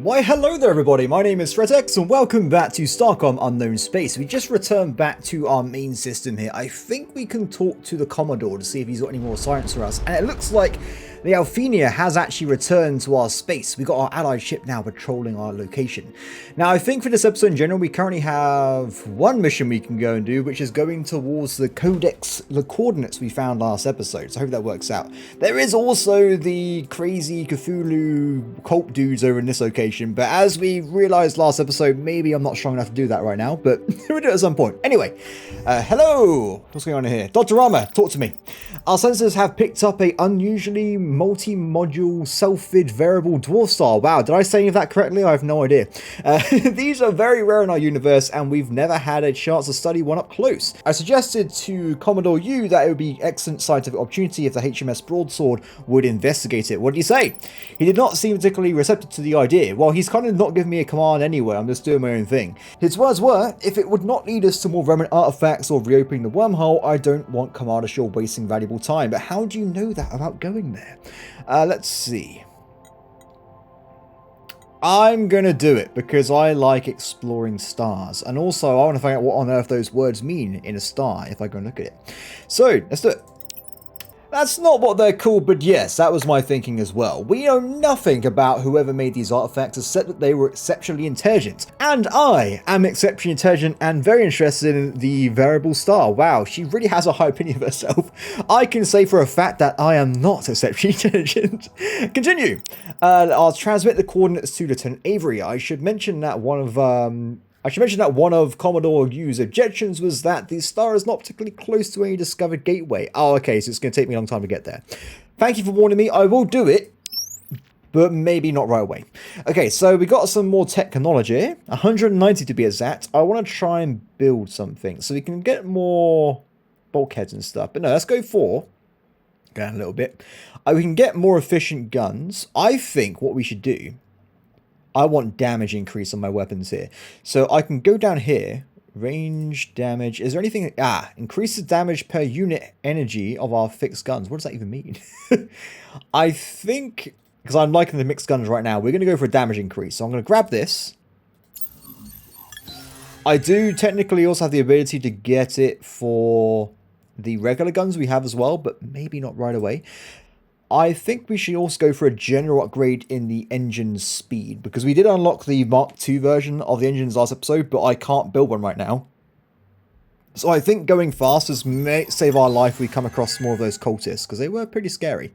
Why hello there everybody, my name is Threatx and welcome back to Starcom Unknown Space. We just returned back to our main system here. I think we can talk to the Commodore to see if he's got any more science for us. And it looks like the Alphenia has actually returned to our space. We've got our allied ship now patrolling our location. Now I think for this episode in general, we currently have one mission we can go and do, which is going towards the coordinates we found last episode. So I hope that works out. There is also the crazy Cthulhu cult dudes over in this location, but as we realized last episode, maybe I'm not strong enough to do that right now, but we'll do it at some point. Anyway, hello, what's going on here? Dr. Rama, talk to me. Our sensors have picked up a unusually multi-module self-vid variable dwarf star. Wow, did I say any of that correctly? I have no idea. These are very rare in our universe, and we've never had a chance to study one up close. I suggested to Commodore U that it would be excellent scientific opportunity if the HMS Broadsword would investigate it. What did he say? He did not seem particularly receptive to the idea. Well, he's kind of not giving me a command anyway, I'm just doing my own thing. His words were, if it would not lead us to more remnant artifacts or reopening the wormhole, I don't want Commander Shaw wasting valuable time. But how do you know that about going there? Let's see. I'm gonna do it because I like exploring stars, and also I want to find out what on earth those words mean in a star if I go and look at it. So let's do it. That's not what they're called, but yes, that was my thinking as well. We know nothing about whoever made these artifacts except that they were exceptionally intelligent. And I am exceptionally intelligent and very interested in the variable star. Wow, she really has a high opinion of herself. I can say for a fact that I am not exceptionally intelligent. Continue. I'll transmit the coordinates to Lieutenant Avery. I should mention that one of Commodore U's objections was that the star is not particularly close to any discovered gateway. Oh, okay, so it's going to take me a long time to get there. Thank you for warning me. I will do it, but maybe not right away. Okay, so we got some more technology, 190 to be exact. I want to try and build something so we can get more bulkheads and stuff. But no, let's go for, down a little bit. We can get more efficient guns. I think what we should do, I want damage increase on my weapons here. So I can go down here, range damage. Is there anything? Increases damage per unit energy of our fixed guns. What does that even mean? I think, because I'm liking the mixed guns right now, we're going to go for a damage increase. So I'm going to grab this. I do technically also have the ability to get it for the regular guns we have as well, but maybe not right away. I think we should also go for a general upgrade in the engine speed, because we did unlock the Mark II version of the engines last episode, but I can't build one right now. So I think going fast may save our life if we come across more of those cultists, because they were pretty scary.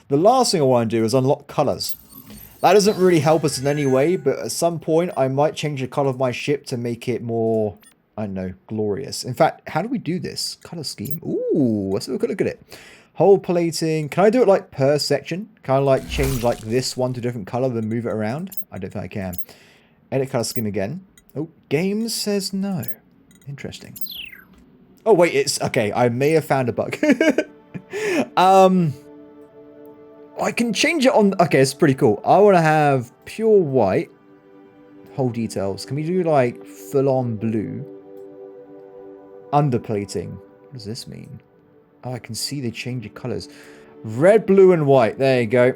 The last thing I want to do is unlock colours. That doesn't really help us in any way, but at some point I might change the colour of my ship to make it more, I don't know, glorious. In fact, how do we do this? Colour scheme. Ooh, let's have a look at it. Hull plating. Can I do it like per section? Kind of like change like this one to a different color, then move it around? I don't think I can. Edit color scheme again. Oh, games says no. Interesting. Oh wait, it's okay. I may have found a bug. I can change it on. Okay, it's pretty cool. I want to have pure white. Hull details. Can we do like full on blue? Underplating. What does this mean? Oh, I can see they change the colours. Red, blue, and white. There you go.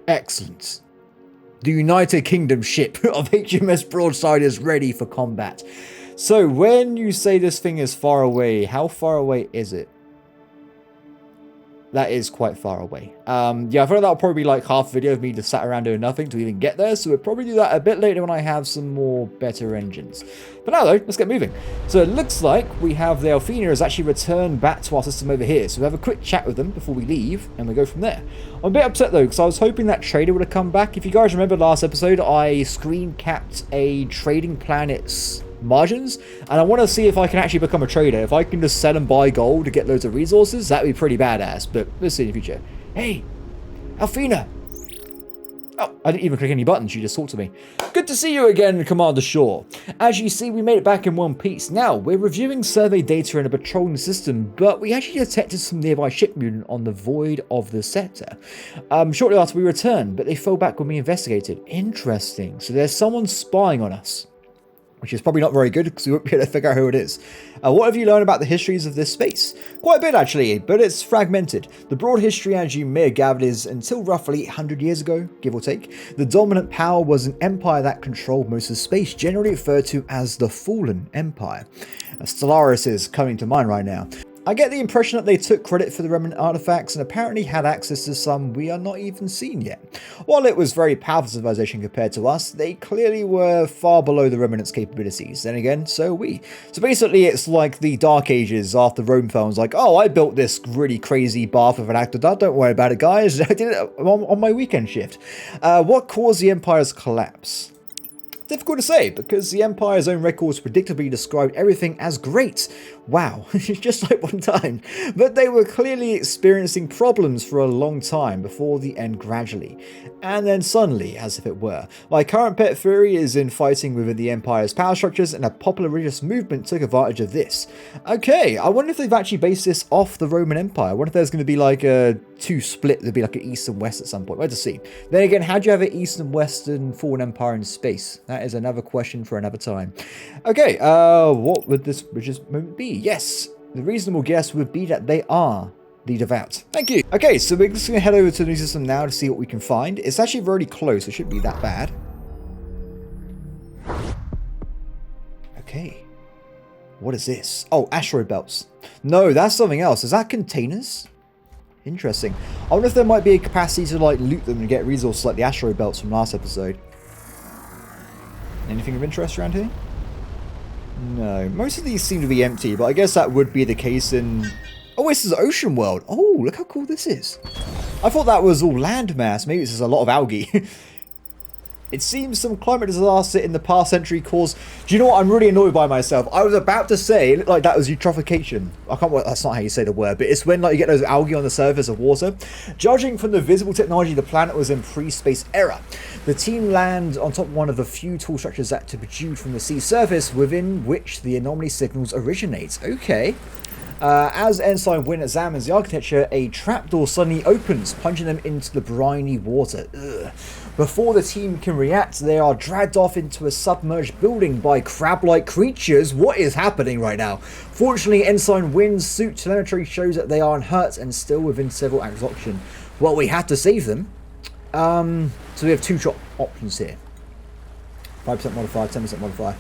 Excellent. The United Kingdom ship of HMS Broadside is ready for combat. So, when you say this thing is far away, how far away is it? That is quite far away. Yeah, I feel like that'll probably be like half a video of me just sat around doing nothing to even get there. So we'll probably do that a bit later when I have some more better engines. But now though, let's get moving. So it looks like we have the Alphenia has actually returned back to our system over here. So we have a quick chat with them before we leave and we go from there. I'm a bit upset though, because I was hoping that trader would have come back. If you guys remember last episode, I screen capped a trading planet's margins, and I want to see if I can actually become a trader. If I can just sell and buy gold to get loads of resources, that'd be pretty badass, but we'll see in the future. Hey, Alphina! Oh, I didn't even click any buttons, you just talked to me. Good to see you again, Commander Shaw. As you see, we made it back in one piece. Now, we're reviewing survey data in a patrolling system, but we actually detected some nearby ship mutant on the void of the sector. Shortly after we returned, but they fell back when we investigated. Interesting, so there's someone spying on us. which is probably not very good because we won't be able to figure out who it is. What have you learned about the histories of this space? Quite a bit actually, but it's fragmented. The broad history, as you may have gathered, is until roughly 100 years ago, give or take, the dominant power was an empire that controlled most of space, generally referred to as the Fallen Empire. Stellaris is coming to mind right now. I get the impression that they took credit for the remnant artifacts and apparently had access to some we are not even seen yet. While it was very powerful civilization compared to us, they clearly were far below the remnant's capabilities. Then again, so are we. So basically it's like the Dark Ages after Rome fell. It's like, oh, I built this really crazy bath with an aqueduct, don't worry about it guys, I did it on my weekend shift. What caused the Empire's collapse? Difficult to say, because the Empire's own records predictably described everything as great. Wow, just like one time. But they were clearly experiencing problems for a long time before the end gradually. And then suddenly, as if it were. My current pet theory is in fighting within the Empire's power structures, and a popular religious movement took advantage of this. Okay, I wonder if they've actually based this off the Roman Empire. I wonder if there's going to be like a two split, there'd be like an East and West at some point. We'll have to see. Then again, how do you have an East and Western Fallen Empire in space? That is another question for another time. Okay, what would this religious movement be? Yes, the reasonable guess would be that they are the devout. Thank you. Okay, so we're just going to head over to the new system now to see what we can find. It's actually really close. It shouldn't be that bad. Okay. What is this? Oh, asteroid belts. No, that's something else. Is that containers? Interesting. I wonder if there might be a capacity to like loot them and get resources like the asteroid belts from last episode. Anything of interest around here? No. Most of these seem to be empty, but I guess that would be the case in... Oh, this is Ocean World. Oh, look how cool this is. I thought that was all landmass. Maybe this is a lot of algae. It seems some climate disaster in the past century caused... Do you know what? I'm really annoyed by myself. I was about to say, it looked like that was eutrophication. I can't... That's not how you say the word, but it's when like you get those algae on the surface of water. Judging from the visible technology, the planet was in pre-space era. The team land on top of one of the few tall structures that to protrude from the sea surface within which the anomaly signals originate. Okay. As Ensign Wynn examines the architecture, a trapdoor suddenly opens, plunging them into the briny water. Ugh. Before the team can react, they are dragged off into a submerged building by crab-like creatures. What is happening right now? Fortunately, Ensign Wynn's suit telemetry shows that they are unhurt and still within several acts of oxygen. Well, we have to save them. So we have two options here. 5% modifier, 10% modifier.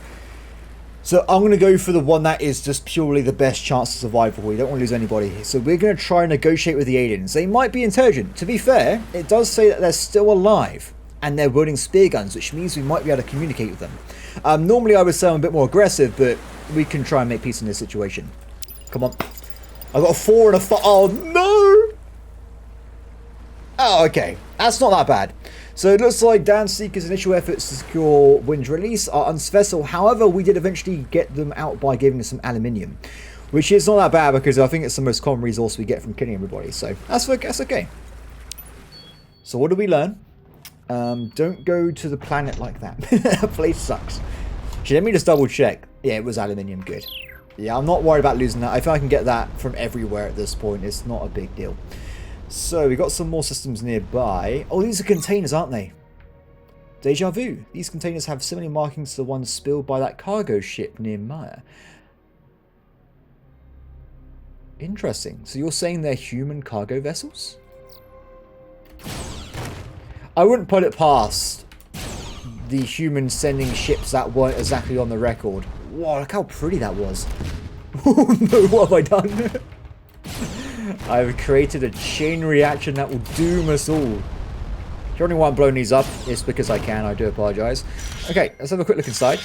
So I'm going to go for the one that is just purely the best chance of survival. We don't want to lose anybody. So we're going to try and negotiate with the aliens. They might be intelligent. To be fair, it does say that they're still alive. And they're wielding spear guns, which means we might be able to communicate with them. Normally I would say I'm a bit more aggressive, but we can try and make peace in this situation. Come on. I've got a 4 and a 5. Oh, no! Oh, okay. That's not that bad. So it looks like Dan Seeker's initial efforts to secure Wynn's release are unsuccessful. However, we did eventually get them out by giving them some aluminium. Which is not that bad because I think it's the most common resource we get from killing everybody. So that's okay. So what did we learn? Don't go to the planet like that. That place sucks. Actually, let me just double check. Yeah, it was aluminium. Good. Yeah, I'm not worried about losing that. I think I can get that from everywhere at this point. It's not a big deal. So, we got some more systems nearby. Oh, these are containers, aren't they? Deja vu. These containers have similar markings to the ones spilled by that cargo ship near Maya. Interesting. So you're saying they're human cargo vessels? I wouldn't put it past the humans sending ships that weren't exactly on the record. Wow, look how pretty that was. Oh no, what have I done? I've created a chain reaction that will doom us all. If you're only one blowing these up, it's because I can. I do apologise. Okay, let's have a quick look inside.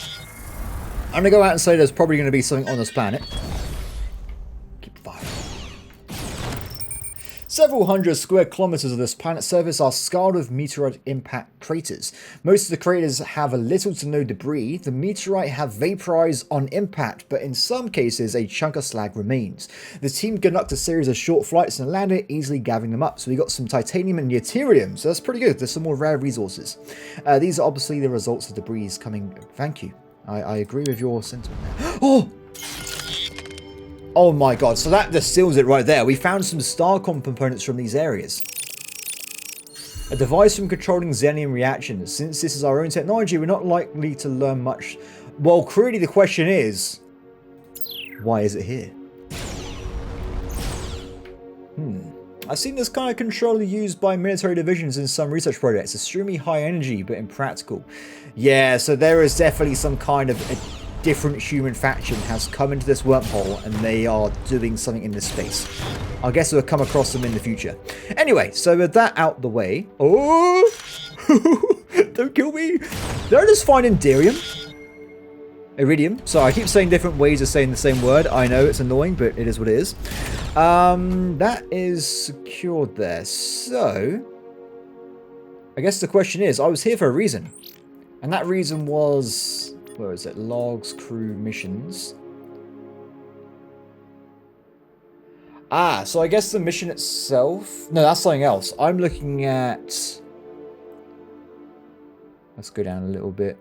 I'm going to go out and say there's probably going to be something on this planet. Keep firing. Several hundred square kilometers of this planet's surface are scarred with meteorite impact craters. Most of the craters have a little to no debris. The meteorite have vaporized on impact, but in some cases a chunk of slag remains. The team conduct a series of short flights and land it, easily gathering them up. So we got some titanium and deuterium, so that's pretty good. There's some more rare resources. These are obviously the results of debris coming... Thank you. I agree with your sentiment there. Oh! Oh my god, so that just seals it right there. We found some Starcom components from these areas. A device from controlling xenium reactions. Since this is our own technology, we're not likely to learn much Well, clearly the question is, why is it here? I've seen this kind of controller used by military divisions in some research projects. Extremely high energy, but impractical. Yeah, so there is definitely some kind of a different human faction has come into this wormhole and they are doing something in this space. I guess we'll come across them in the future. Anyway, so with that out the way... Oh! Don't kill me! Did I just find Indirium? Iridium. Sorry, I keep saying different ways of saying the same word. I know it's annoying, but it is what it is. That is secured there. So, I guess the question is, I was here for a reason. And that reason was... Where is it? Logs, crew, missions. Ah, so I guess the mission itself... No, that's something else. I'm looking at... Let's go down a little bit.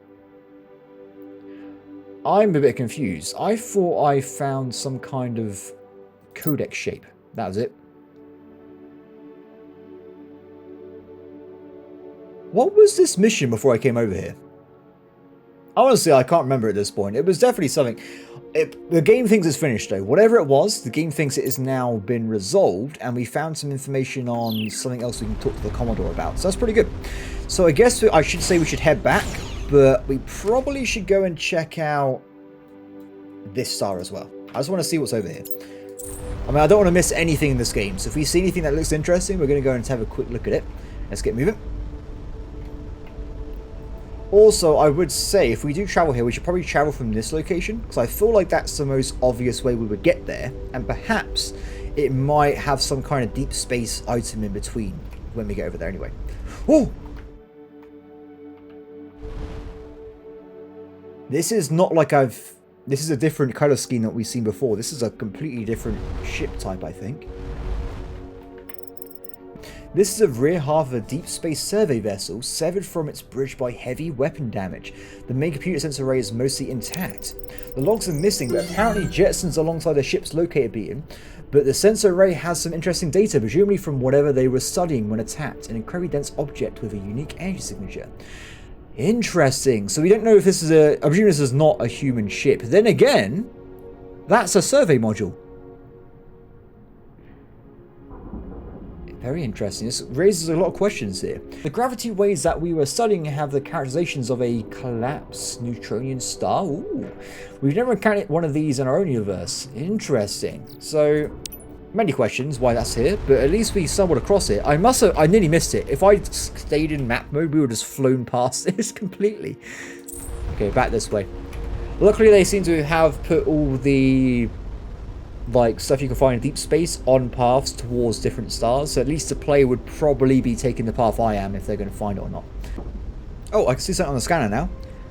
I'm a bit confused. I thought I found some kind of codex shape. That was it. What was this mission before I came over here? Honestly, I can't remember at this point. It was definitely something. The game thinks it's finished though. Whatever it was, the game thinks it has now been resolved, and we found some information on something else we can talk to the Commodore about. So that's pretty good. So I guess I should say we should head back, but we probably should go and check out this star as well. I just want to see what's over here. I mean, I don't want to miss anything in this game, so if we see anything that looks interesting, we're going to go and have a quick look at it. Let's get moving. Also, I would say, if we do travel here, we should probably travel from this location, because I feel like that's the most obvious way we would get there, and perhaps it might have some kind of deep space item in between when we get over there anyway. Oh! This is not like this is a different color scheme that we've seen before. This is a completely different ship type, I think. This is a rear half of a deep space survey vessel severed from its bridge by heavy weapon damage. The main computer sensor array is mostly intact. The logs are missing, but apparently jettisons alongside the ship's locator beacon. But the sensor array has some interesting data, presumably from whatever they were studying when attacked. An incredibly dense object with a unique energy signature. Interesting. So we don't know if this is I presume this is not a human ship. Then again, that's a survey module. Very interesting. This raises a lot of questions here. The gravity waves that we were studying have the characterizations of a collapsed Neutronian star. Ooh. We've never encountered one of these in our own universe. Interesting. So, many questions why that's here, but at least we stumbled across it. I nearly missed it. If I stayed in map mode, we would have just flown past this completely. Okay, back this way. Luckily, they seem to have put all the stuff you can find in deep space on paths towards different stars, so at least the player would probably be taking the path I am if they're going to find it or not. Oh, I can see something on the scanner now.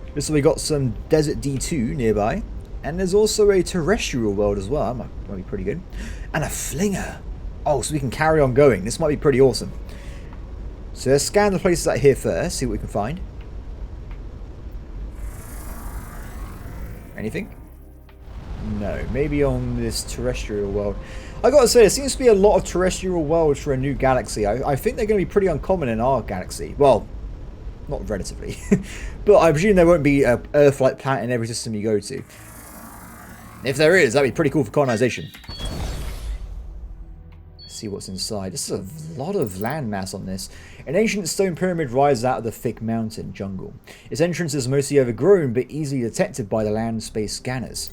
Looks like we got some Desert D2 nearby, and there's also a terrestrial world as well. That might be pretty good. And a flinger. Oh, so we can carry on going. This might be pretty awesome. So let's scan the places out here first, see what we can find. Anything? No, maybe on this terrestrial world. I gotta say, there seems to be a lot of terrestrial worlds for a new galaxy. I think they're going to be pretty uncommon in our galaxy. Well, not relatively. But I presume there won't be an Earth-like planet in every system you go to. If there is, that'd be pretty cool for colonization. Let's see what's inside. This is a lot of landmass on this. An ancient stone pyramid rises out of the thick mountain jungle. Its entrance is mostly overgrown, but easily detected by the land-space scanners.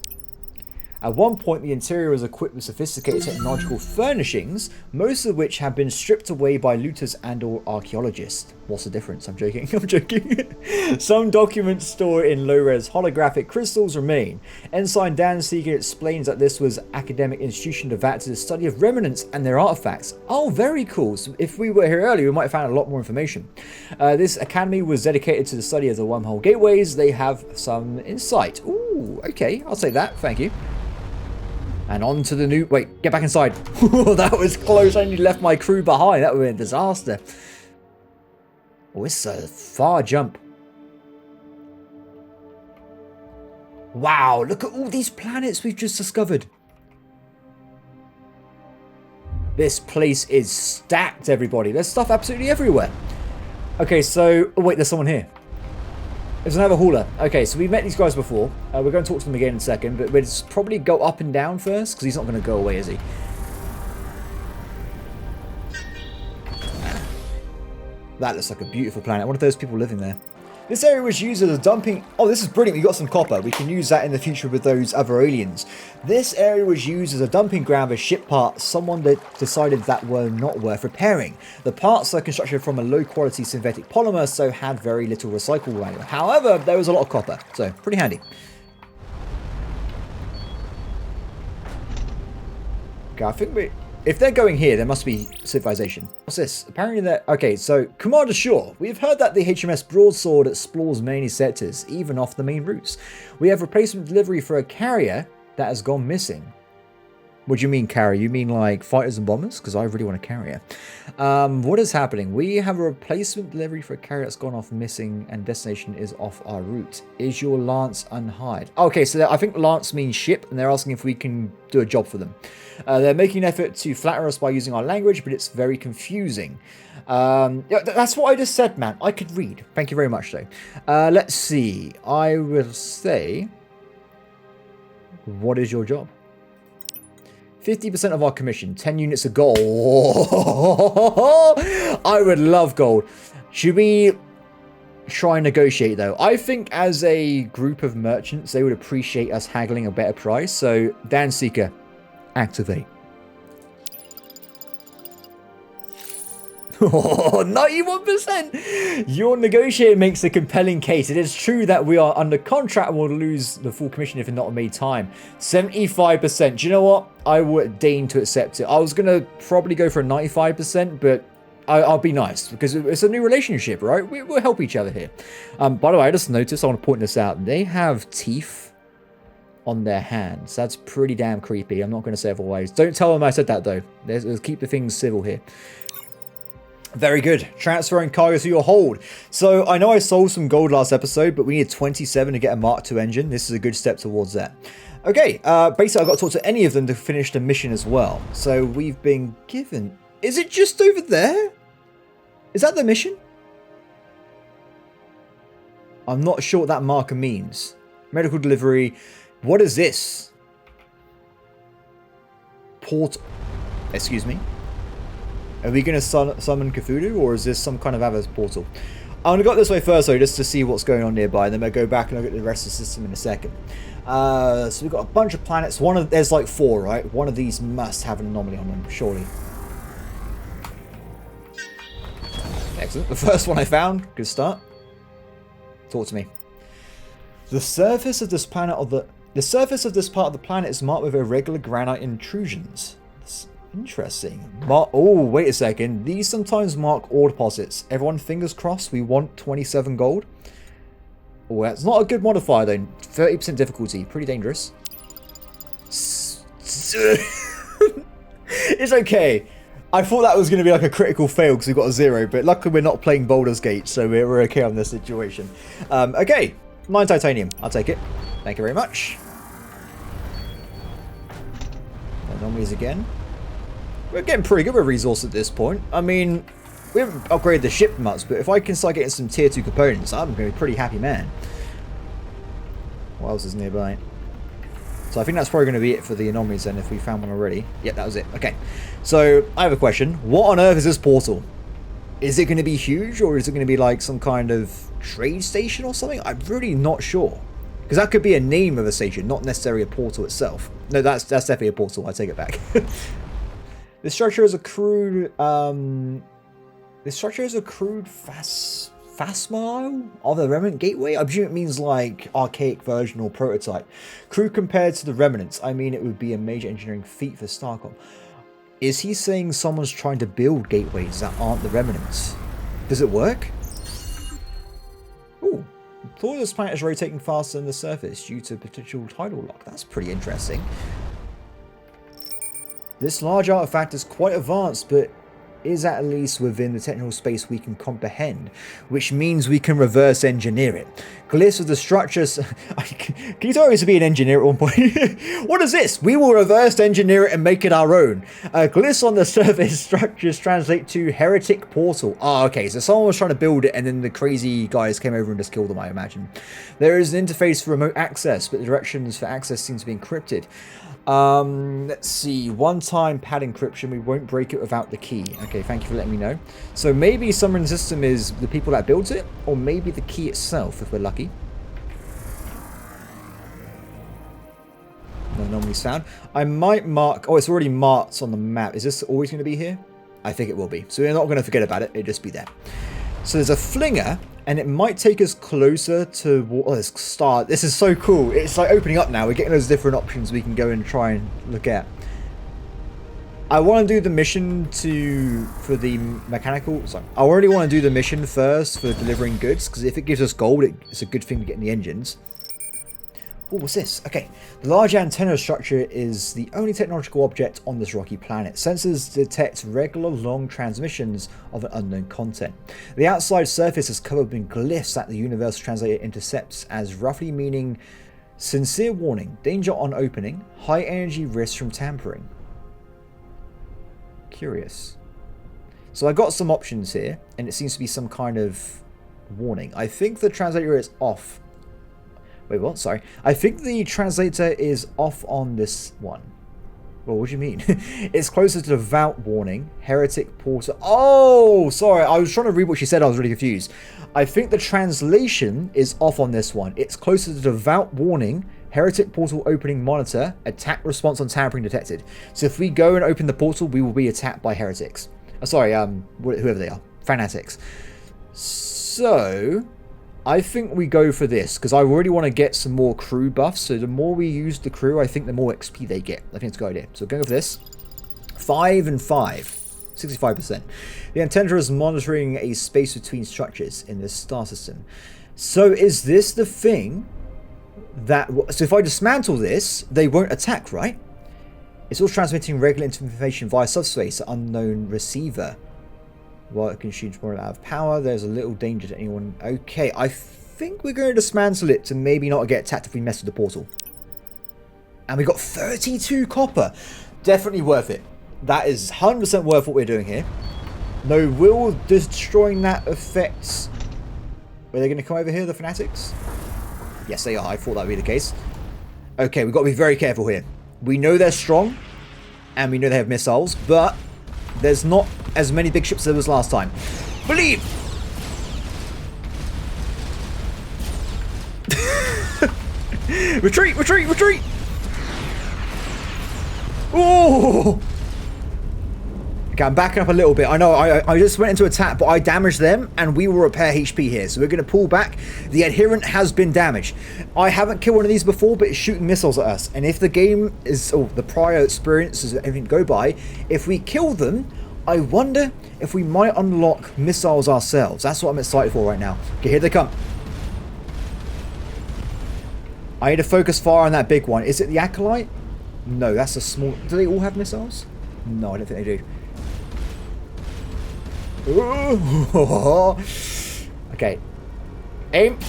At one point, the interior was equipped with sophisticated technological furnishings, most of which have been stripped away by looters and or archaeologists. What's the difference? I'm joking. I'm joking. Some documents stored in low-res holographic crystals remain. Ensign Dan Seeger explains that this was an academic institution devoted to the study of remnants and their artifacts. Oh, very cool. So if we were here earlier, we might have found a lot more information. This academy was dedicated to the study of the wormhole gateways. They have some insight. Ooh, okay. I'll say that. Thank you. And on to the new... Wait, get back inside. That was close. I only left my crew behind. That would have been a disaster. Oh, it's a far jump. Wow, look at all these planets we've just discovered. This place is stacked, everybody. There's stuff absolutely everywhere. Okay, so... Oh, wait, there's someone here. There's another hauler. Okay, so we've met these guys before. We're going to talk to them again in a second, but we'll probably go up and down first, because he's not going to go away, is he? That looks like a beautiful planet. What are those people living there? This area was used as a dumping... Oh, this is brilliant. We got some copper. We can use that in the future with those other aliens. This area was used as a dumping ground for ship parts. Someone that decided that were not worth repairing. The parts are constructed from a low-quality synthetic polymer, so had very little recycle value. However, there was a lot of copper, so pretty handy. Okay, I think we... If they're going here, there must be civilization. What's this? Apparently they're... Okay, so, Commander Shaw. We've heard that the HMS Broadsword explores many sectors, even off the main routes. We have replacement delivery for a carrier that has gone missing. What do you mean carrier? You mean like fighters and bombers? Because I really want a carrier. What is happening? We have a replacement delivery for a carrier that's gone off missing and destination is off our route. Is your Lance unhired? Okay, so I think Lance means ship and they're asking if we can do a job for them. They're making an effort to flatter us by using our language, but it's very confusing. Yeah, that's what I just said, man. I could read. Thank you very much, though. Let's see. I will say... What is your job? 50% of our commission, 10 units of gold. I would love gold. Should we try and negotiate, though? I think as a group of merchants, they would appreciate us haggling a better price. So, Dan Seeker, activate. Oh, 91%! Your negotiator makes a compelling case. It is true that we are under contract and will lose the full commission if not made time. 75%. Do you know what? I would deign to accept it. I was going to probably go for a 95%, but I'll be nice because it's a new relationship, right? We'll help each other here. By the way, I just noticed, I want to point this out. They have teeth on their hands. That's pretty damn creepy. I'm not going to say otherwise. Don't tell them I said that, though. Let's keep the things civil here. Very good. Transferring cargo to your hold. So, I know I sold some gold last episode, but we need 27 to get a Mark II engine. This is a good step towards that. Okay, basically I've got to talk to any of them to finish the mission as well. So, we've been given... Is it just over there? Is that the mission? I'm not sure what that marker means. Medical delivery. What is this? Port... Excuse me? Are we going to summon Cthulhu, or is this some kind of other portal? I'm going to go this way first, though, just to see what's going on nearby, and then we'll go back and look at the rest of the system in a second. So we've got a bunch of planets. There's like 4, right? One of these must have an anomaly on them, surely. Excellent. The first one I found. Good start. Talk to me. The surface of this planet The surface of this part of the planet is marked with irregular granite intrusions. Interesting. Oh, wait a second. These sometimes mark ore deposits. Everyone, fingers crossed, we want 27 gold. Oh, that's not a good modifier, though. 30% difficulty. Pretty dangerous. It's okay. I thought that was going to be like a critical fail because we've got a 0, but luckily we're not playing Baldur's Gate, so we're okay on this situation. Okay. 9 titanium. I'll take it. Thank you very much. Anomalies again. We're getting pretty good with resource at this point. I mean, we haven't upgraded the ship much, but if I can start getting some tier 2 components, I'm going to be a pretty happy man. What else is nearby? So I think that's probably going to be it for the anomalies then, if we found one already. Yep, that was it. Okay. So, I have a question. What on earth is this portal? Is it going to be huge, or is it going to be like some kind of trade station or something? I'm really not sure. Because that could be a name of a station, not necessarily a portal itself. No, that's definitely a portal. I take it back. This structure is a crude. This structure is a crude facsimile of the Remnant Gateway. I presume it means like archaic version or prototype. Crude compared to the Remnants. I mean, it would be a major engineering feat for Starcom. Is he saying someone's trying to build gateways that aren't the Remnants? Does it work? Ooh. The floor of this planet is rotating faster than the surface due to potential tidal lock. That's pretty interesting. This large artifact is quite advanced, but is at least within the technical space we can comprehend, which means we can reverse engineer it. Glyphs of the structures. Can you tell me to be an engineer at one point? What is this? We will reverse engineer it and make it our own. Glyphs on the surface structures translate to heretic portal. Ah, okay. So someone was trying to build it and then the crazy guys came over and just killed them, I imagine. There is an interface for remote access, but the directions for access seem to be encrypted. Let's see. One-time pad encryption. We won't break it without the key. Okay, thank you for letting me know. So maybe somewhere in the system is the people that built it, or maybe the key itself, if we're lucky. No anomalies found. I might mark... Oh, it's already marked on the map. Is this always going to be here? I think it will be. So we're not going to forget about it. It'll just be there. So there's a flinger, and it might take us closer to... Oh, this star. This is so cool. It's like opening up now. We're getting those different options we can go and try and look at. I want to do the mission for the mechanical... Sorry. I already want to do the mission first for delivering goods, because if it gives us gold, it's a good thing to get in the engines. Oh, what's this? Okay. The large antenna structure is the only technological object on this rocky planet. Sensors detect regular long transmissions of an unknown content. The outside surface is covered in glyphs that the Universal Translator intercepts as roughly meaning sincere warning, danger on opening, high energy risk from tampering. Curious. So I got some options here, and it seems to be some kind of warning. I think the translator is off. Wait, what? Sorry. I think the translator is off on this one. Well, what do you mean? It's closer to devout warning, heretic portal. Oh, sorry. I was trying to read what she said. I was really confused. I think the translation is off on this one. It's closer to devout warning, heretic portal opening monitor, attack response on tampering detected. So if we go and open the portal, we will be attacked by heretics. Sorry, whoever they are. Fanatics. So... I think we go for this, because I already want to get some more crew buffs, so the more we use the crew, I think the more XP they get. I think it's a good idea. So going for this. 5 and 5. 65%. The antenna is monitoring a space between structures in this star system. So is this the thing that... So if I dismantle this, they won't attack, right? It's also transmitting regular information via subspace, unknown receiver. While it consumes more out of power, there's a little danger to anyone. Okay, I think we're going to dismantle it to maybe not get attacked if we mess with the portal. And we got 32 copper. Definitely worth it. That is 100% worth what we're doing here. No, will destroying that affect... Are they going to come over here, the Fanatics? Yes, they are. I thought that would be the case. Okay, we've got to be very careful here. We know they're strong, and we know they have missiles, but there's not as many big ships as there was last time. Believe! Retreat, retreat, retreat! Oh! Okay, I'm backing up a little bit. I know, I just went into attack, but I damaged them, and we will repair HP here. So we're going to pull back. The adherent has been damaged. I haven't killed one of these before, but it's shooting missiles at us. And if the game is, or the prior experiences, everything go by, if we kill them, I wonder if we might unlock missiles ourselves. That's what I'm excited for right now. Okay, here they come. I need to focus fire on that big one. Is it the Acolyte? No, that's a small... Do they all have missiles? No, I don't think they do. Okay. Aim.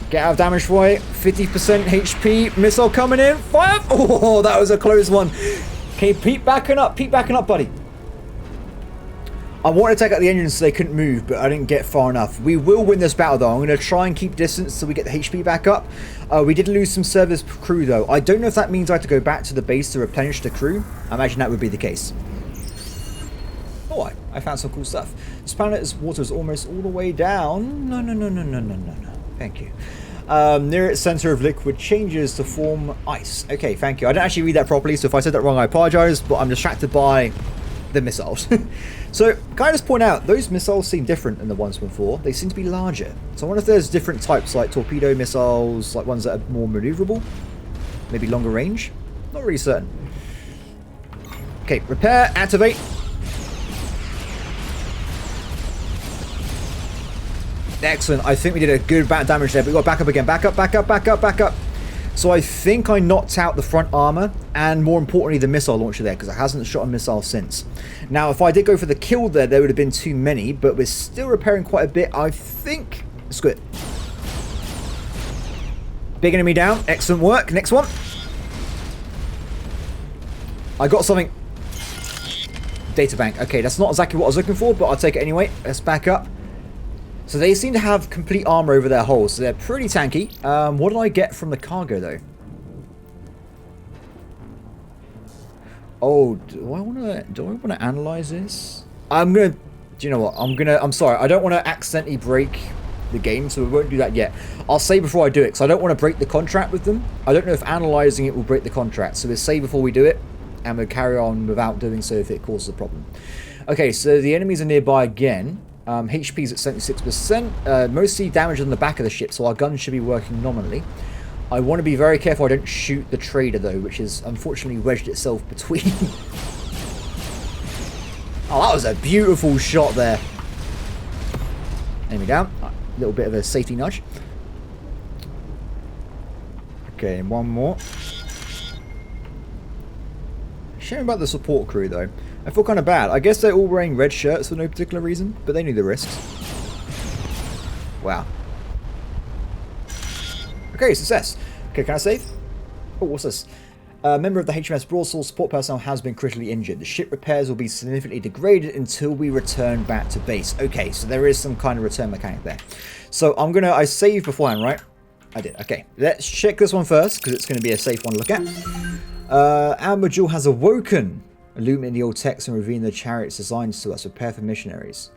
Get out of damage for it. 50% HP. Missile coming in. Fire. Oh, that was a close one. Okay, peep backing up. Peep backing up, buddy. I wanted to take out the engines so they couldn't move, but I didn't get far enough. We will win this battle, though. I'm going to try and keep distance so we get the HP back up. We did lose some service crew, though. I don't know if that means I have to go back to the base to replenish the crew. I imagine that would be the case. Oh, I found some cool stuff. This planet's water is almost all the way down. No. Thank you. Near its center of liquid changes to form ice. Okay, thank you. I didn't actually read that properly, so if I said that wrong, I apologize, but I'm distracted by the missiles. So, can I just point out, those missiles seem different than the ones before. They seem to be larger. So I wonder if there's different types, like torpedo missiles, like ones that are more maneuverable. Maybe longer range. Not really certain. Okay, repair, activate. Excellent. I think we did a good amount of damage there, but we got back up again. Back up. So I think I knocked out the front armor, and more importantly the missile launcher there, because it hasn't shot a missile since. Now if I did go for the kill there would have been too many, but we're still repairing quite a bit. I think it's good. Big enemy down, excellent work. Next one. I got something. Data bank. Okay, that's not exactly what I was looking for, but I'll take it anyway. Let's back up. So they seem to have complete armor over their hulls, so they're pretty tanky. What did I get from the cargo, though? Oh, do I want to analyze this? Do you know what? I'm sorry. I don't want to accidentally break the game, so we won't do that yet. I'll say before I do it, because I don't want to break the contract with them. I don't know if analyzing it will break the contract, so we'll say before we do it, and we'll carry on without doing so if it causes a problem. Okay, so the enemies are nearby again. HP's at 76%. Mostly damage on the back of the ship, so our guns should be working nominally. I want to be very careful I don't shoot the trader, though, which is unfortunately wedged itself between. Oh, that was a beautiful shot there. Enemy down. A little bit of a safety nudge. Okay, one more. Shame about the support crew, though. I feel kind of bad. I guess they're all wearing red shirts for no particular reason, but they knew the risks. Wow. Okay, success. Okay, can I save? Oh, what's this? A member of the HMS Broadsword support personnel has been critically injured. The ship repairs will be significantly degraded until we return back to base. Okay, so there is some kind of return mechanic there. So I saved beforehand, right? I did. Okay, let's check this one first, because it's going to be a safe one to look at. Our module has awoken. Illuminating the old text and revealing the chariot's designs to us. Prepare for missionaries.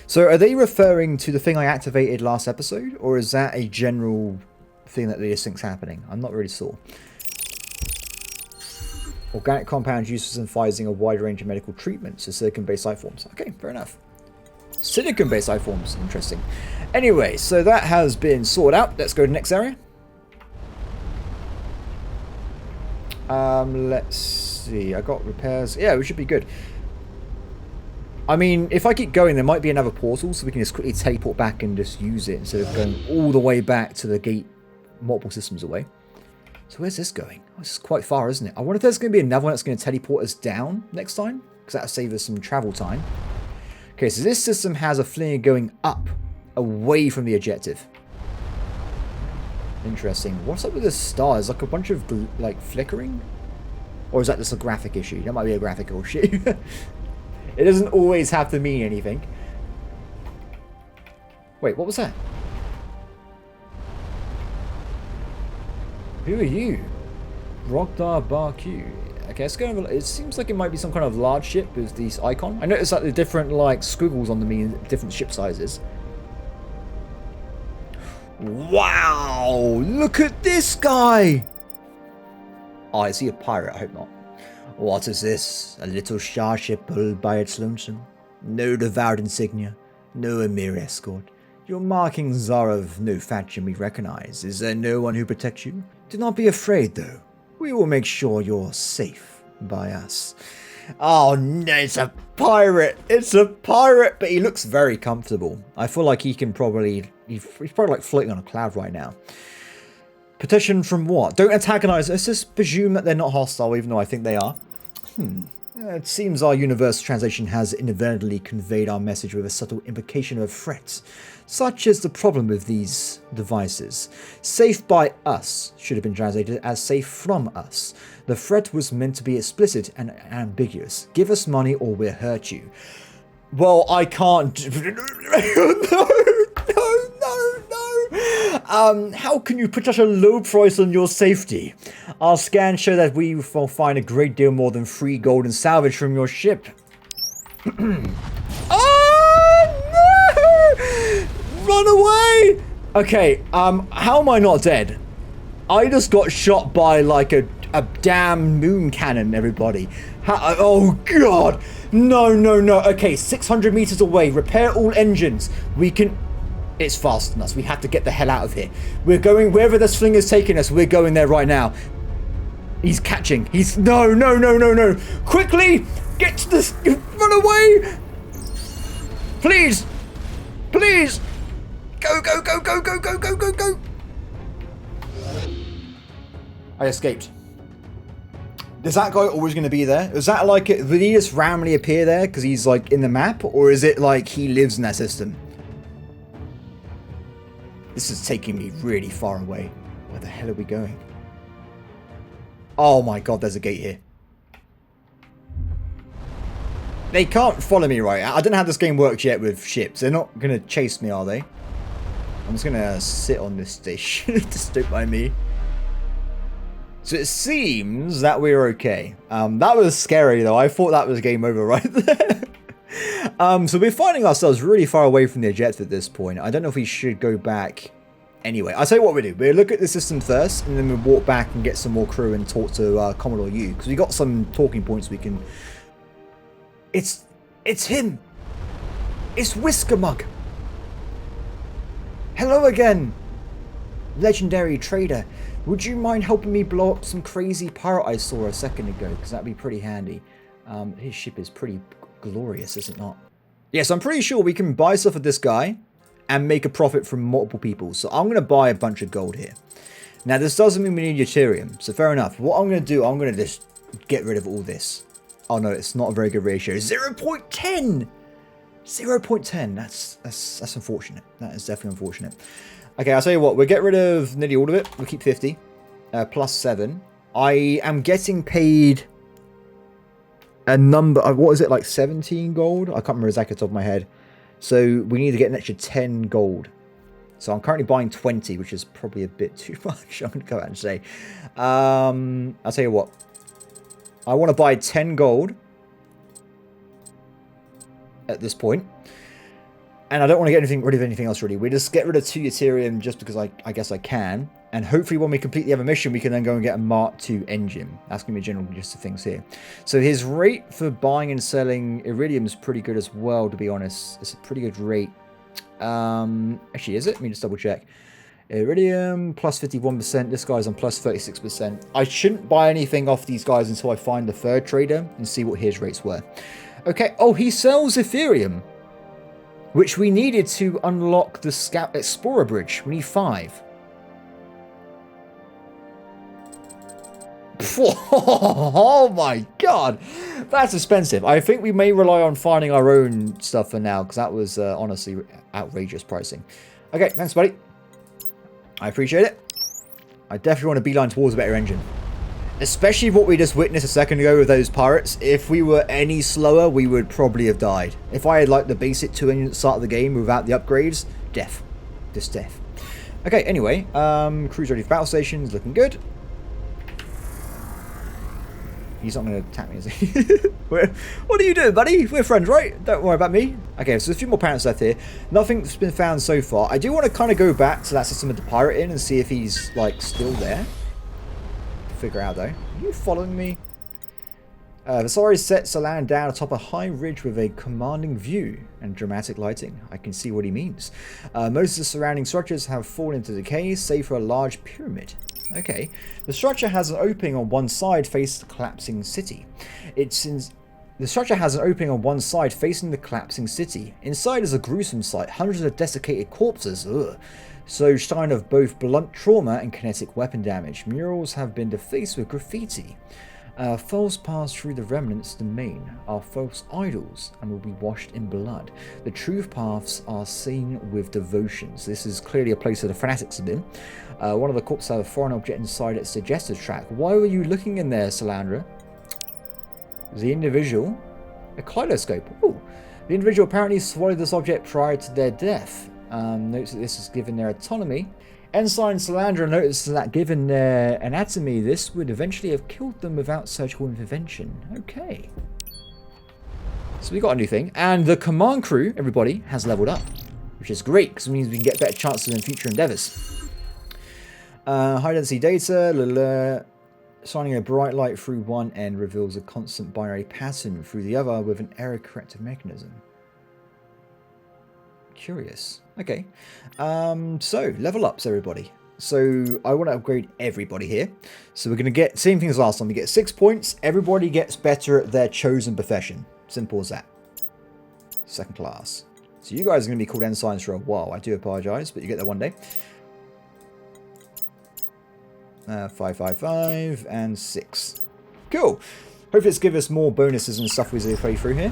So are they referring to the thing I activated last episode? Or is that a general thing that they just think's happening? I'm not really sure. Organic compounds used in synthesizing a wide range of medical treatments to silicon-based life forms. Okay, fair enough. Silicon-based life forms. Interesting. Anyway, so that has been sorted out. Let's go to the next area. Let's see. I got repairs. Yeah, we should be good. I mean, if I keep going, there might be another portal, so we can just quickly teleport back and just use it instead of going all the way back to the gate multiple systems away. So where's this going? Oh, this is quite far, isn't it? I wonder if there's going to be another one that's going to teleport us down next time, because that'll save us some travel time. Okay, so this system has a flinger going up, away from the objective. Interesting. What's up with the stars? Like a bunch of like flickering? Or is that just a graphic issue? That might be a graphical issue. It doesn't always have to mean anything. Wait, what was that? Who are you? Rogdar Bar Q. Okay, let's go over. It seems like it might be some kind of large ship with these icon. I noticed that the different like squiggles on the mean different ship sizes. Wow! Look at this guy! Oh, is he a pirate? I hope not. What is this? A little starship all by its lonesome? No devoured insignia, no Emir escort. Your markings are of no fashion we recognize. Is there no one who protects you? Do not be afraid, though. We will make sure you're safe by us. Oh no, it's a pirate! It's a pirate! But he looks very comfortable. I feel like he can probably... He's probably like floating on a cloud right now. Petition from what? Don't antagonize. Let's just presume that they're not hostile, even though I think they are. It seems our universal translation has inadvertently conveyed our message with a subtle implication of a threat. Such is the problem with these devices. Safe by us should have been translated as safe from us. The threat was meant to be explicit and ambiguous. Give us money or we'll hurt you. Well, I can't... No. How can you put such a low price on your safety? Our scans show that we will find a great deal more than free gold and salvage from your ship. Oh, no! Run away! Okay, how am I not dead? I just got shot by, like, a damn moon cannon, everybody. Oh, God! No. Okay, 600 meters away. Repair all engines. We can... It's faster than us. We have to get the hell out of here. We're going wherever this flinger's taking us. We're going there right now. He's catching. He's... No. Quickly! Get to this... Run away! Please! Go! I escaped. Is that guy always going to be there? Is that like, did he just randomly appear there because he's like in the map? Or is it like he lives in that system? This is taking me really far away. Where the hell are we going? Oh my god, there's a gate here. They can't follow me, right? I don't know how this game works yet with ships. They're not going to chase me, are they? I'm just going to sit on this station. Just don't mind me. So it seems that we're okay. That was scary, though. I thought that was game over right there. So we're finding ourselves really far away from the objective at this point. I don't know if we should go back. Anyway, I'll tell you what we do. We'll look at the system first, and then we'll walk back and get some more crew and talk to Commodore U. Because we got some talking points we can... It's him. It's Whisker Mug. Hello again, legendary trader. Would you mind helping me blow up some crazy pirate I saw a second ago? Because that'd be pretty handy. His ship is pretty glorious, is it not? Yes, I'm pretty sure we can buy stuff with this guy and make a profit from multiple people. So I'm going to buy a bunch of gold here. Now, this doesn't mean we need deuterium, so fair enough. What I'm going to do, I'm going to just get rid of all this. Oh no, it's not a very good ratio. 0.10! 0.10. That's unfortunate. That is definitely unfortunate. Okay, I'll tell you what. We'll get rid of nearly all of it. We'll keep 50. Plus 7. I am getting paid a number of, what is it, like 17 gold? I can't remember exactly off the top of my head. So we need to get an extra 10 gold. So I'm currently buying 20, which is probably a bit too much. I'm going to go out and say. I'll tell you what. I want to buy 10 gold at this point. And I don't want to get rid of anything else, really. We just get rid of 2 Ethereum just because I guess I can. And hopefully when we complete the other mission, we can then go and get a Mark II engine. That's going to be general gist of things here. So his rate for buying and selling Iridium is pretty good as well, to be honest. It's a pretty good rate. Actually, is it? Let me just double check. Iridium, plus 51%. This guy's on plus 36%. I shouldn't buy anything off these guys until I find the third trader and see what his rates were. Okay. Oh, he sells Ethereum, which we needed to unlock the Scout Explorer Bridge. We need 5. Oh my god. That's expensive. I think we may rely on finding our own stuff for now, because that was honestly outrageous pricing. Okay, thanks, buddy. I appreciate it. I definitely want to beeline towards a better engine. Especially what we just witnessed a second ago with those pirates. If we were any slower, we would probably have died. If I had like the basic 2 engines at the start of the game without the upgrades, death. Just death. Okay, anyway. Cruise ready for battle stations. Looking good. He's not going to attack me, is he? What are you doing, buddy? We're friends, right? Don't worry about me. Okay, so there's a few more planets left here. Nothing's been found so far. I do want to kind of go back to that system with the pirate in and see if he's, like, still there. Figure out, though. Are you following me? Vasari sets a land down atop a high ridge with a commanding view and dramatic lighting. I can see what he means. Most of the surrounding structures have fallen into decay, save for a large pyramid. Okay, the structure has an opening on one side facing the collapsing city. The structure has an opening on one side facing the collapsing city. Inside is a gruesome sight, hundreds of desiccated corpses. Ugh. So sign of both blunt trauma and kinetic weapon damage. Murals have been defaced with graffiti. Foes pass through the remnants domain, are false idols, and will be washed in blood. The truth paths are seen with devotions. This is clearly a place where the Fanatics have been. One of the corpses have a foreign object inside its digestive tract. Why were you looking in there, Salandra? The individual, a kaleidoscope. Ooh. The individual apparently swallowed this object prior to their death. Notes that this is given their autonomy. Ensign Salandra notices that given their anatomy, this would eventually have killed them without surgical intervention. Okay. So we got a new thing. And the command crew, everybody, has leveled up. Which is great, because it means we can get better chances in future endeavours. High density data. Shining a bright light through one end reveals a constant binary pattern through the other with an error corrective mechanism. Curious. Okay. So, level ups, everybody. So, I want to upgrade everybody here. So, we're going to get, same thing as last time. We get 6 points. Everybody gets better at their chosen profession. Simple as that. Second class. So, you guys are going to be called ensigns for a while. I do apologise, but you get there one day. 555 and 6. Cool. Hopefully it's give us more bonuses and stuff as we play through here.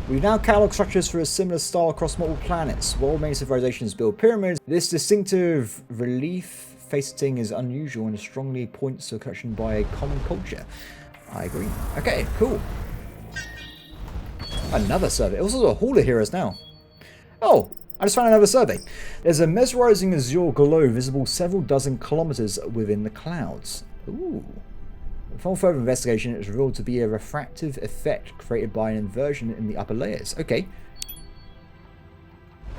We've now cataloged structures for a similar style across multiple planets. While many civilizations build pyramids, this distinctive relief facing is unusual and strongly points to a connection by a common culture. I agree. Okay, cool. Another survey. Also a hauler heroes now. Oh, I just found another survey. There's a mesmerizing azure glow visible several dozen kilometers within the clouds. Ooh. Upon further investigation, it was revealed to be a refractive effect created by an inversion in the upper layers. Okay.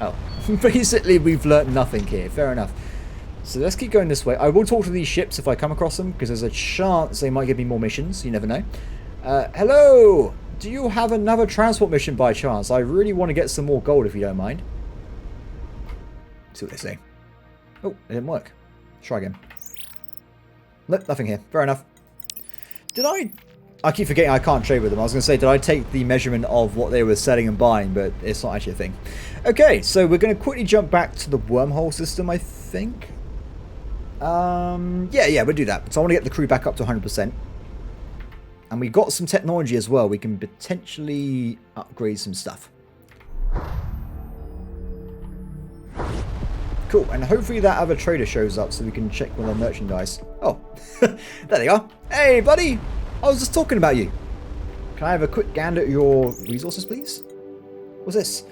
Oh. Basically, we've learnt nothing here. Fair enough. So let's keep going this way. I will talk to these ships if I come across them, because there's a chance they might give me more missions. You never know. Hello! Do you have another transport mission by chance? I really want to get some more gold if you don't mind. See what they say. Oh, it didn't work. Try again. Nope, nothing here. Fair enough. Did I keep forgetting I can't trade with them. I was going to say, did I take the measurement of what they were selling and buying, but it's not actually a thing. Okay, so we're going to quickly jump back to the wormhole system, I think. Yeah, we'll do that. So I want to get the crew back up to 100%. And we got some technology as well. We can potentially upgrade some stuff. Cool, and hopefully that other trader shows up so we can check with our merchandise. Oh, there they are. Hey, buddy! I was just talking about you. Can I have a quick gander at your resources, please? What's this?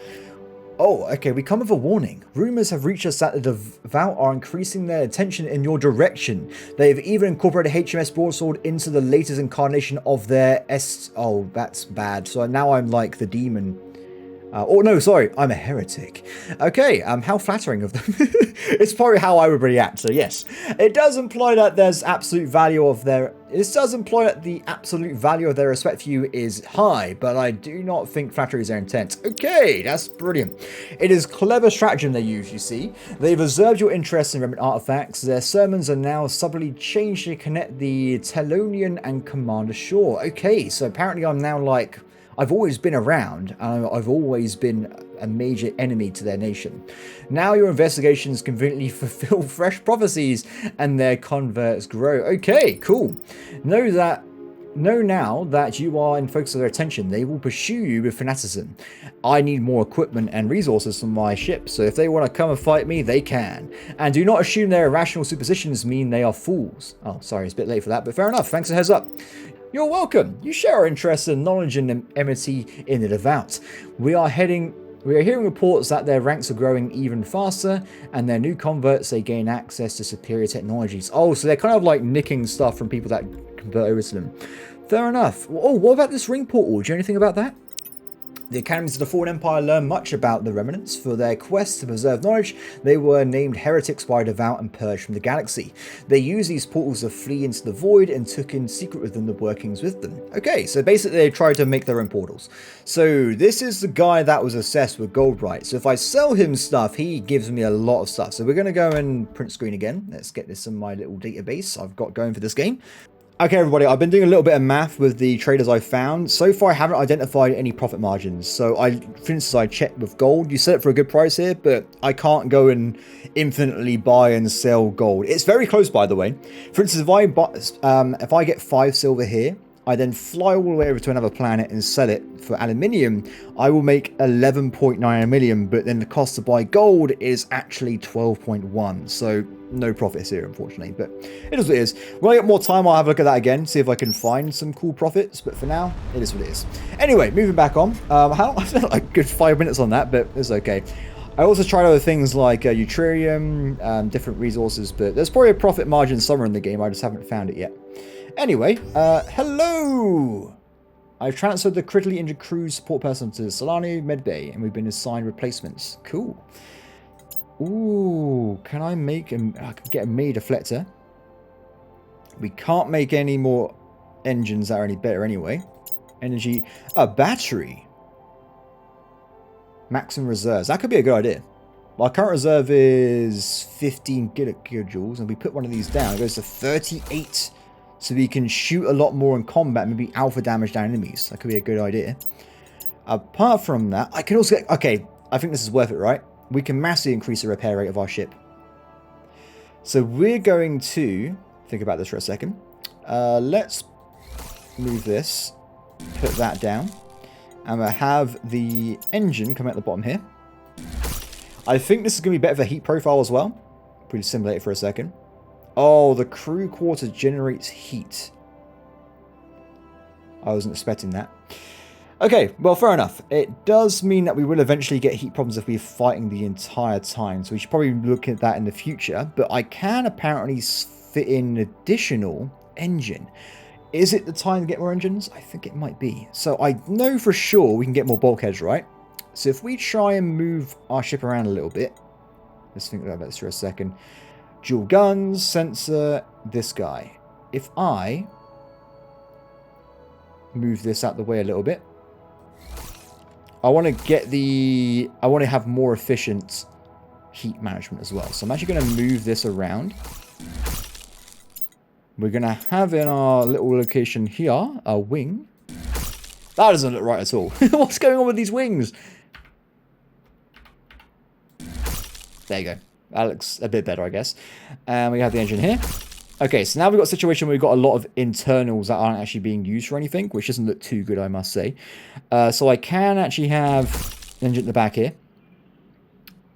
Oh, okay, we come with a warning. Rumors have reached us that the Devout are increasing their attention in your direction. They have even incorporated HMS Broadsword into the latest incarnation of their Oh, that's bad. So now I'm like the demon. Oh, no, sorry. I'm a heretic. Okay, how flattering of them. It's probably how I would react, so yes. It does imply that there's absolute value of their... This does imply that the absolute value of their respect for you is high, but I do not think flattery is their intent. Okay, that's brilliant. It is clever stratagem they use, you see. They've observed your interest in remnant artifacts. Their sermons are now subtly changed to connect the Telonian and Commander Shore. Okay, so apparently I'm now like... I've always been around, and I've always been a major enemy to their nation. Now your investigations conveniently fulfill fresh prophecies, and their converts grow. Okay, cool. Know now that you are in focus of their attention. They will pursue you with fanaticism. I need more equipment and resources for my ship, so if they want to come and fight me, they can. And do not assume their irrational superstitions mean they are fools. Oh, sorry, it's a bit late for that, but fair enough. Thanks for the heads up. You're welcome. You share our interest in knowledge and enmity in the Devout. We are hearing reports that their ranks are growing even faster, and their new converts, they gain access to superior technologies. Oh, so they're kind of like nicking stuff from people that convert over to them. Fair enough. Oh, what about this ring portal? Do you know anything about that? The Academies of the Fallen Empire learn much about the Remnants. For their quest to preserve knowledge, they were named heretics by Devout and purged from the galaxy. They used these portals to flee into the void and took in secret with them the workings with them. Okay, so basically they tried to make their own portals. So this is the guy that was obsessed with gold, right? So if I sell him stuff, he gives me a lot of stuff. So we're going to go and print screen again. Let's get this in my little database I've got going for this game. Okay, everybody, I've been doing a little bit of math with the traders I found. So far, I haven't identified any profit margins. So, for instance, I checked with gold. You set it for a good price here, but I can't go and infinitely buy and sell gold. It's very close, by the way. For instance, if I get 5 silver here, I then fly all the way over to another planet and sell it for aluminium, I will make 11.9 million, but then the cost to buy gold is actually 12.1. So no profits here, unfortunately, but it is what it is. When I get more time, I'll have a look at that again, see if I can find some cool profits, but for now, it is what it is. Anyway, moving back on. I spent like a good 5 minutes on that, but it's okay. I also tried other things like Eutrarium, different resources, but there's probably a profit margin somewhere in the game, I just haven't found it yet. Anyway, hello! I've transferred the critically injured crew's support person to Solano Medbay, and we've been assigned replacements. Cool. Ooh, can I make I can get a May deflector. We can't make any more engines that are any better anyway. Energy, a battery. Maximum reserves. That could be a good idea. My current reserve is 15 gigajoules, and we put one of these down. It goes to 38. So we can shoot a lot more in combat, maybe alpha damage down enemies. That could be a good idea. Apart from that, I can also get... Okay, I think this is worth it, right? We can massively increase the repair rate of our ship. So we're going to think about this for a second. Let's move this, put that down, and we'll have the engine come out the bottom here. I think this is going to be better for heat profile as well. Pretty simulate it for a second. Oh, the crew quarters generates heat. I wasn't expecting that. Okay, well, fair enough. It does mean that we will eventually get heat problems if we're fighting the entire time, so we should probably look at that in the future. But I can apparently fit in an additional engine. Is it the time to get more engines? I think it might be. So I know for sure we can get more bulkheads, right? So if we try and move our ship around a little bit, let's think about this for a second. Dual guns, sensor, this guy. If I move this out the way a little bit, I want to have more efficient heat management as well. So I'm actually going to move this around. We're going to have in our little location here a wing. That doesn't look right at all. What's going on with these wings? There you go. That looks a bit better, I guess. And we have the engine here. Okay, so now we've got a situation where we've got a lot of internals that aren't actually being used for anything, which doesn't look too good, I must say. So I can actually have an engine at the back here.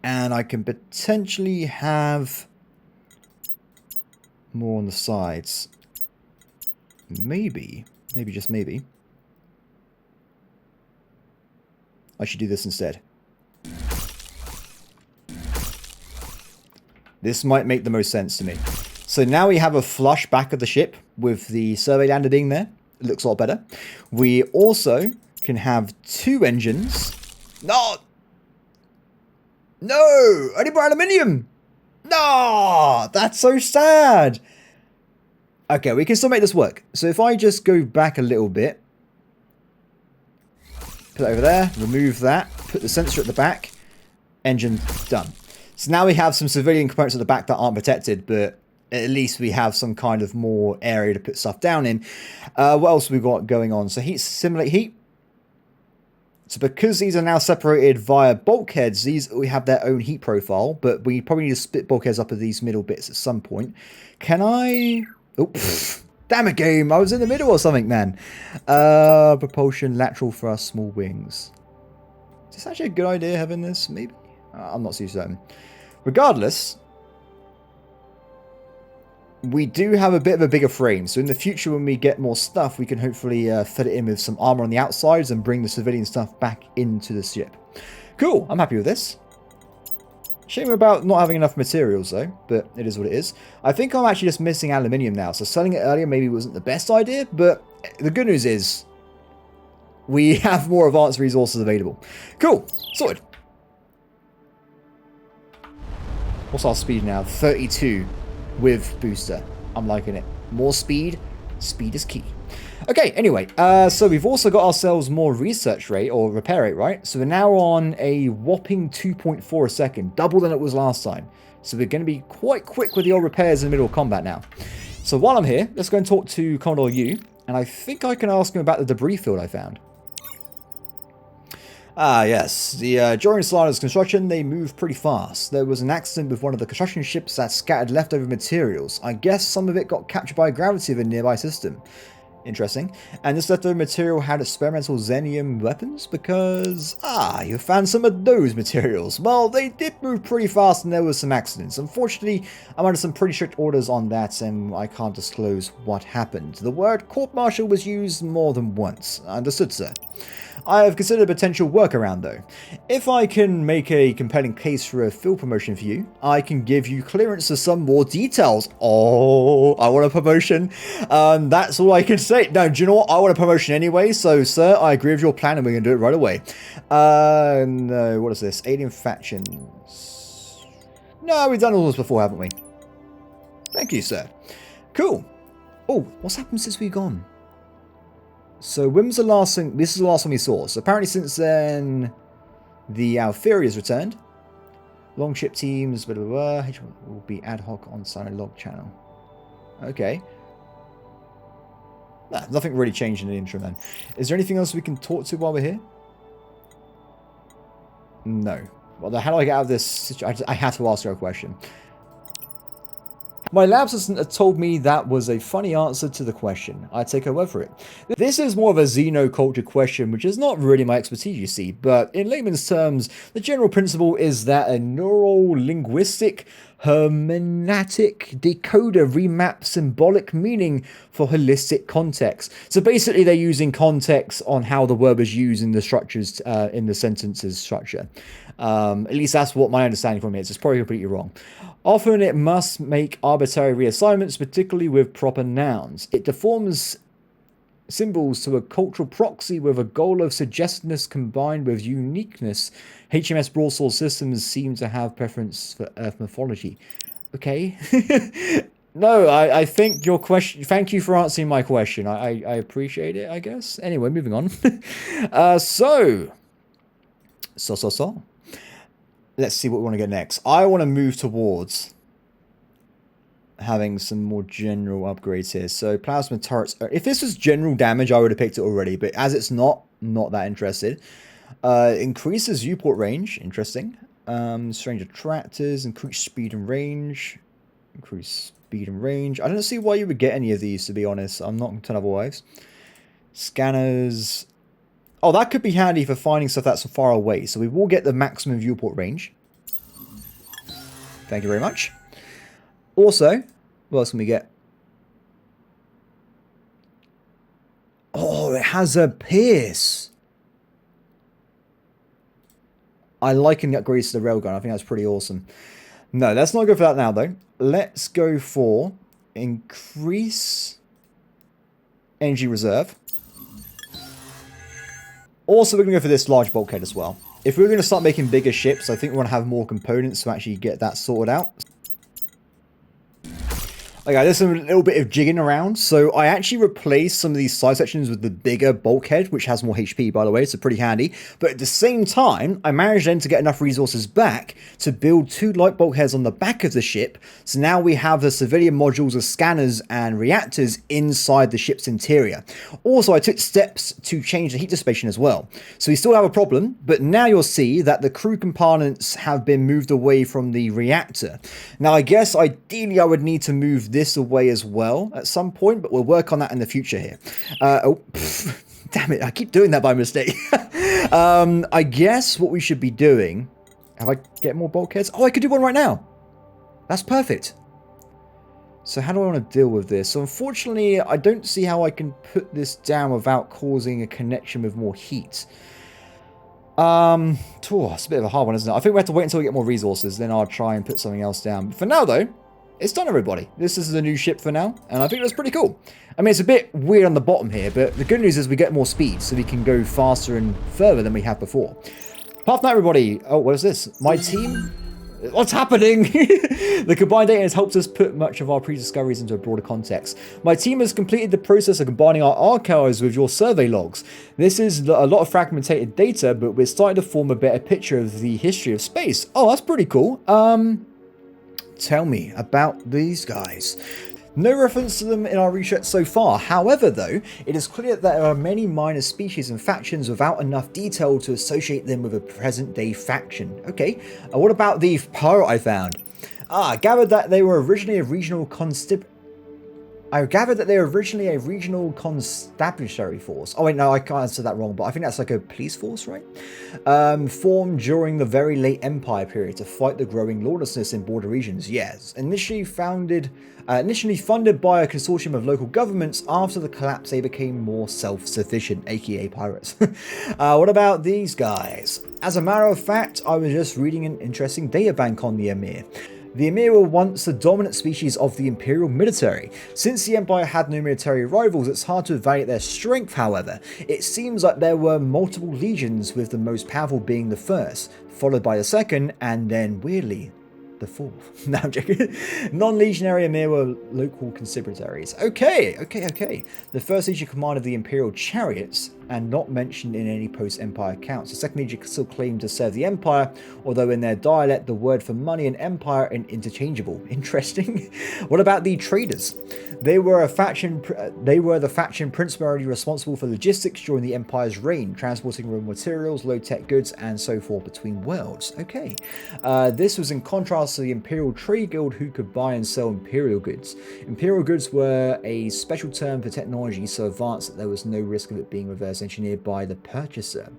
And I can potentially have more on the sides. Maybe, just maybe, I should do this instead. This might make the most sense to me. So now we have a flush back of the ship with the survey lander being there. It looks a lot better. We also can have 2 engines. No! No! I need more aluminium! No! That's so sad! Okay, we can still make this work. So if I just go back a little bit. Put it over there. Remove that. Put the sensor at the back. Engine done. So now we have some civilian components at the back that aren't protected, but at least we have some kind of more area to put stuff down in. What else have we got going on? So heat, simulate heat. So because these are now separated via bulkheads, these we have their own heat profile, but we probably need to split bulkheads up of these middle bits at some point. Can I... Oh, damn it, game. I was in the middle or something, man. Propulsion, lateral thrust, small wings. Is this actually a good idea having this? Maybe. I'm not too certain. Regardless, we do have a bit of a bigger frame. So in the future, when we get more stuff, we can hopefully fit it in with some armor on the outsides and bring the civilian stuff back into the ship. Cool. I'm happy with this. Shame about not having enough materials, though, but it is what it is. I think I'm actually just missing aluminium now, so selling it earlier maybe wasn't the best idea, but the good news is we have more advanced resources available. Cool. Sorted. What's our speed now? 32 with booster. I'm liking it. More speed. Speed is key. Okay, anyway, so we've also got ourselves more research rate, or repair rate, right? So we're now on a whopping 2.4 a second, double than it was last time. So we're going to be quite quick with the old repairs in the middle of combat now. So while I'm here, let's go and talk to Commodore Yu, and I think I can ask him about the debris field I found. Ah, yes. During Solana's construction, they moved pretty fast. There was an accident with one of the construction ships that scattered leftover materials. I guess some of it got captured by gravity of a nearby system. Interesting. And this leftover material had experimental xenium weapons because... Ah, you found some of those materials. Well, they did move pretty fast and there was some accidents. Unfortunately, I'm under some pretty strict orders on that and I can't disclose what happened. The word court-martial was used more than once. Understood, sir. I have considered a potential workaround though. If I can make a compelling case for a field promotion for you, I can give you clearance to some more details. Oh, I want a promotion. That's all I can say. No, do you know what? I want a promotion anyway. So, sir, I agree with your plan and we're going to do it right away. No, what is this? Alien factions. No, we've done all this before, haven't we? Thank you, sir. Cool. Oh, what's happened since we've gone? So when was the last thing? This is the last one we saw. So apparently since then, the Altheria has returned. Longship teams, blah, blah, blah, will be ad hoc on Sino log channel. Okay. Nah, nothing really changed in the interim then. Is there anything else we can talk to while we're here? No. Well, how do I get out of this situation? I have to ask her a question. My lab assistant had told me that was a funny answer to the question. I take her word for it. This is more of a xenoculture question, which is not really my expertise, you see, but in layman's terms, the general principle is that a neuro-linguistic hermeneutic decoder remaps symbolic meaning for holistic context. So basically they're using context on how the word was used in the structures, in the sentence's structure. At least that's what my understanding from it is. It's probably completely wrong. Often it must make arbitrary reassignments, particularly with proper nouns. It deforms symbols to a cultural proxy with a goal of suggestiveness combined with uniqueness. HMS broadsword systems seem to have preference for Earth mythology. Okay. No, I think your question... Thank you for answering my question. I appreciate it, I guess. Anyway, moving on. So. Let's see what we want to get next. I want to move towards having some more general upgrades here. So plasma turrets. If this was general damage, I would have picked it already. But as it's not that interested. Increases viewport range. Interesting. Strange attractors. Increase speed and range. Increase speed and range. I don't see why you would get any of these, to be honest. I'm not going to tell otherwise. Scanners. Oh, that could be handy for finding stuff that's far away. So we will get the maximum viewport range. Thank you very much. Also, what else can we get? Oh, it has a pierce. I like the upgrades to the railgun. I think that's pretty awesome. No, let's not go for that now, though. Let's go for increase energy reserve. Also, we're going to go for this large bulkhead as well. If we're going to start making bigger ships, I think we want to have more components to actually get that sorted out. Okay, there's a little bit of jigging around. So I actually replaced some of these side sections with the bigger bulkhead, which has more HP, by the way, so pretty handy. But at the same time, I managed then to get enough resources back to build 2 light bulkheads on the back of the ship. So now we have the civilian modules of scanners and reactors inside the ship's interior. Also, I took steps to change the heat dissipation as well. So we still have a problem, but now you'll see that the crew compartments have been moved away from the reactor. Now, I guess ideally I would need to move this away as well at some point, but we'll work on that in the future here. Damn it, I keep doing that by mistake. I guess what we should be doing... Have I get more bulkheads? Oh, I could do one right now. That's perfect. So how do I want to deal with this? So unfortunately, I don't see how I can put this down without causing a connection with more heat. It's a bit of a hard one, isn't it? I think we have to wait until we get more resources, then I'll try and put something else down. But for now, though, it's done, everybody. This is the new ship for now, and I think that's pretty cool. I mean, it's a bit weird on the bottom here, but the good news is we get more speed, so we can go faster and further than we have before. Apart from that, everybody... Oh, what is this? My team... What's happening? The combined data has helped us put much of our pre-discoveries into a broader context. My team has completed the process of combining our archives with your survey logs. This is a lot of fragmented data, but we're starting to form a better picture of the history of space. Oh, that's pretty cool. Tell me about these guys. No reference to them in our research so far. However, though, it is clear that there are many minor species and factions without enough detail to associate them with a present-day faction. Okay, what about the pirate I found? I gathered that they were originally a regional constabulary force. Oh wait, no, I can't answer that wrong, but I think that's like a police force, right? Formed during the very late Empire period to fight the growing lawlessness in border regions. Yes, initially funded by a consortium of local governments. After the collapse, they became more self-sufficient, aka pirates. What about these guys? As a matter of fact, I was just reading an interesting databank on the Emir. The Emir were once the dominant species of the Imperial military. Since the Empire had no military rivals, it's hard to evaluate their strength, however. It seems like there were multiple legions, with the most powerful being the first, followed by the second, and then, weirdly, the fourth. No, I'm joking. Non-legionary Emir were local constabularies. Okay. The first legion command of the Imperial chariots. and not mentioned in any post-Empire accounts. The second legion still claimed to serve the Empire, although in their dialect the word for money and empire are interchangeable. Interesting. What about the traders? They were a faction. They were the faction principally responsible for logistics during the Empire's reign, transporting raw materials, low-tech goods, and so forth between worlds. Okay, this was in contrast to the Imperial Trade Guild, who could buy and sell Imperial goods. Imperial goods were a special term for technology so advanced that there was no risk of it being reverse engineered by the purchaser.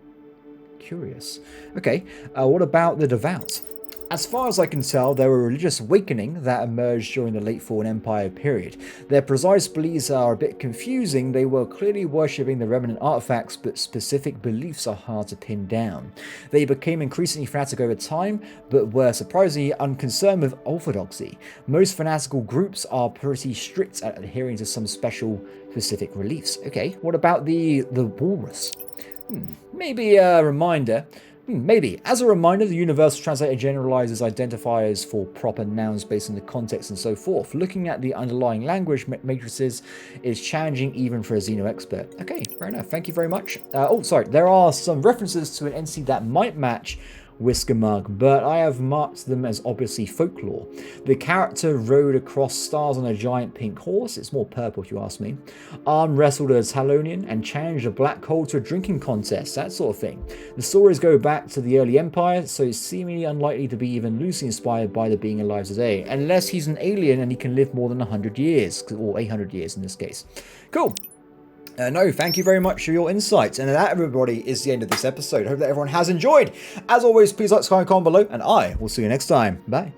Curious. Okay, what about the devout? As far as I can tell, they were a religious awakening that emerged during the late Fallen Empire period. Their precise beliefs are a bit confusing. They were clearly worshipping the remnant artifacts, but specific beliefs are hard to pin down. They became increasingly fanatic over time, but were surprisingly unconcerned with orthodoxy. Most fanatical groups are pretty strict at adhering to some specific beliefs. Okay, what about the walrus? Maybe a reminder. Maybe. As a reminder, the Universal Translator generalizes identifiers for proper nouns based on the context and so forth. Looking at the underlying language matrices is challenging even for a Xeno expert. Okay, fair enough. Thank you very much. Oh, sorry. There are some references to an entity that might match Whiskermug, but I have marked them as obviously folklore. The character rode across stars on a giant pink horse, it's more purple if you ask me, arm wrestled a Talonian and challenged a black hole to a drinking contest, that sort of thing. The stories go back to the early Empire, so it's seemingly unlikely to be even loosely inspired by the being alive today, unless he's an alien and he can live more than 100 years, or 800 years in this case. Cool. No, thank you very much for your insights. And that, everybody, is the end of this episode. I hope that everyone has enjoyed. As always, please like, subscribe, comment below, and I will see you next time. Bye.